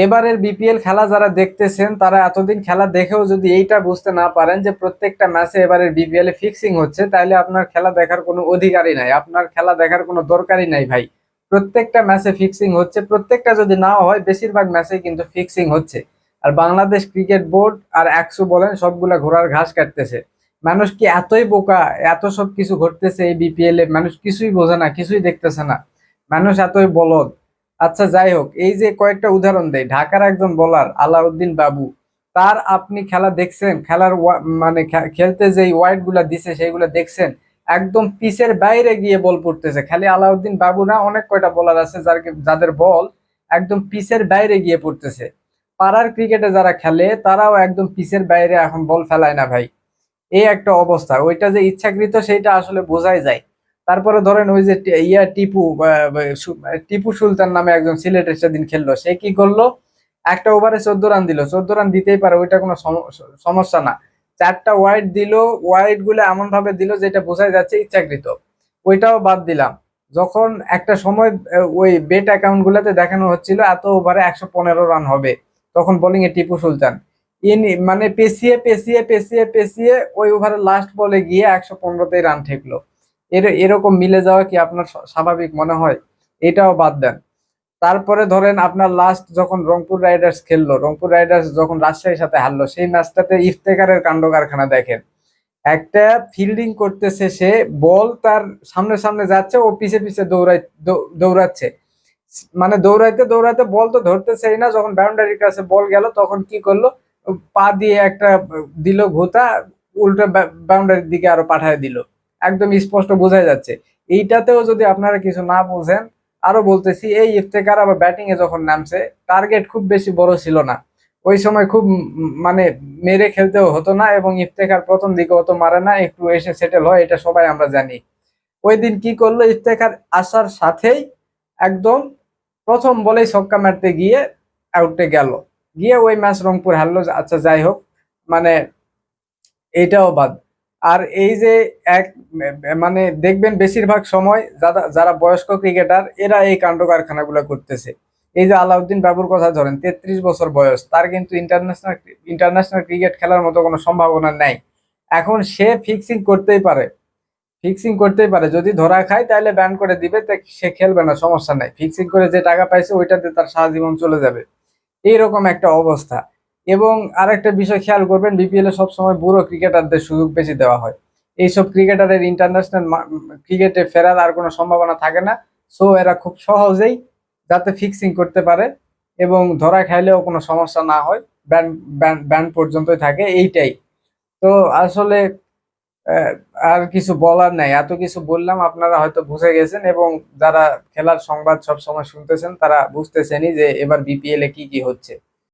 এবারের বিপিএল খেলা যারা দেখতেছেন তারা এতদিন খেলা দেখেও যদি এইটা বুঝতে না পারেন যে প্রত্যেকটা ম্যাচে এবারের বিপিএল এ ফিক্সিং হচ্ছে, তাহলে আপনার খেলা দেখার কোনো অধিকারই নাই, আপনার খেলা দেখার কোনো দরকারই নাই ভাই। প্রত্যেকটা ম্যাচে ফিক্সিং হচ্ছে, প্রত্যেকটা যদি নাও হয় বেশিরভাগ ম্যাচে কিন্তু ফিক্সিং হচ্ছে। আর বাংলাদেশ ক্রিকেট বোর্ড আর একশো বলেন সবগুলা ঘোড়ার ঘাস কাটতেছে। মানুষ কি এতই বোকা, এত সব কিছু ঘটতেছে এই বিপিএল এ, মানুষ কিছুই বোঝে না, কিছুই দেখতেছে না, মানুষ এতই বলদ। আচ্ছা যাই হোক, এই যে কয়েকটা উদাহরণ দেই, ঢাকার একজন বোলার আলাউদ্দিন বাবু, তার আপনি খেলা দেখছেন? খেলার মানে খেলতে যে ওয়াইড গুলা দিছে সেইগুলা দেখছেন? একদম পিচের বাইরে গিয়ে বল পড়তেছে। খালি আলাউদ্দিন বাবু না, অনেক কয়টা বোলার আছে যাদের বল একদম পিচের বাইরে গিয়ে পড়তেছে। পাড়ার ক্রিকেটে যারা খেলে তারাও একদম পিচের বাইরে এখন বল ফেলায় না ভাই। এই একটা অবস্থা, ওইটা যে ইচ্ছাকৃত সেইটা আসলে বোঝাই যায়। তারপরে ধরেন ওই যে টিপু টিপু সুলতান নামে একজন সিলেটের সেদিন খেললো, সে কি করলো? একটা ওভারে 14 রান দিল, 14 রান দিতেই পারে, ওইটা কোনো সমস্যা না। চারটা ওয়াইড দিল, ওয়াইড গুলো এমন ভাবে দিল যেটা বোঝাই যাচ্ছে ইচ্ছাকৃত। ওইটাও বাদ দিলাম। যখন একটা সময় ওই বেট অ্যাকাউন্ট গুলাতে দেখানো হচ্ছিল এত ওভারে 115 রান হবে, তখন বোলিং এ টিপু সুলতান মানে পেছিয়ে পেছিয়ে পেছিয়ে পেছিয়ে ওই ওভারের লাস্ট বলে গিয়ে 115তেই রান ঠেকলো। এরকম মিলে যাওয়া কি আপনার স্বাভাবিক মনে হয়? এটাও বাদ দেন। তারপরে ধরেন আপনার লাস্ট যখন রংপুর রাইডার্স খেললো, রংপুর রাইডার্স যখন রাজশাহীর সাথে হারলো, সেই ম্যাচটাতে ইফতেখারের কাণ্ড কারখানা দেখেন। একটা ফিল্ডিং করতেছে, সে বল তার সামনে সামনে যাচ্ছে, ও পিছে পিছে দৌড়াচ্ছে। মানে দৌড়াইতে দৌড়াইতে বল তো ধরতেছেই না, যখন বাউন্ডারির কাছে বল গেল তখন কি করলো? পা দিয়ে একটা দিল ঘুতা, উল্টো বাউন্ডারির দিকে আরো পাঠায় দিল। একদম স্পষ্ট বোঝা যাচ্ছে। এইটাতেও যদি আপনারা কিছু না বোঝেন, আরো বলতেছি, এই ইফতেখার আবার ব্যাটিং এ যখন নামছে, টার্গেট খুব বেশি বড় ছিল না। ওই সময় খুব মানে মেরে খেলতেও হতো না, এবং ইফতেখার প্রথম দিকে অত মারে না, একটু এসে সেটেল হয়, এটা সবাই আমরা জানি। ওই দিন কি করলো? ইফতেখার আসার সাথেই একদম প্রথম বলেই ছক্কা মারতে গিয়ে আউটে গেল, গিয়ে ওই ম্যাচ রংপুর হারলো। আচ্ছা যাই হোক, মানে এইটাও বাদ। আর এই যে এক মানে দেখবেন বেশিরভাগ সময় যারা যারা বয়স্ক ক্রিকেটার এরা এই কাণ্ড কারখানাগুলো করতেছে। এই যে আলাউদ্দিন বাবুর কথা ধরেন, 33 বছর বয়স, তার কিন্তু ইন্টারন্যাশনাল ক্রিকেট খেলার মতো কোনো সম্ভাবনা নাই। এখন সে ফিক্সিং করতেই পারে, ফিক্সিং করতেই পারে, যদি ধরা খায় তাহলে ব্যান করে দিবে, সে খেলবে না, সমস্যা নাই, ফিক্সিং করে যে টাকা পাইছে ওইটাতে তার সারা জীবন চলে যাবে। এইরকম একটা অবস্থা। এবং আরেকটা বিষয় খেয়াল করবেন, বিপিএল এ সবসময় বুড়ো ক্রিকেটারদের সুযোগ বেশি দেওয়া হয়। এইসব ক্রিকেটারের ইন্টারন্যাশনাল ক্রিকেটে ফেরার আর কোনো সম্ভাবনা থাকে না। সো এরা খুব সহজেই যাতে ফিক্সিং করতে পারে এবং ধরা খাইলেও কোনো সমস্যা না হয়, ব্যান ব্যান ব্যান পর্যন্তই থাকে, এইটাই। তো আসলে আহ, আর কিছু বলার নাই, এত কিছু বললাম, আপনারা হয়তো বুঝে গেছেন, এবং যারা খেলার সংবাদ সব সময় শুনতেছেন তারা বুঝতেছেনই যে এবার বিপিএল এ কি কি হচ্ছে।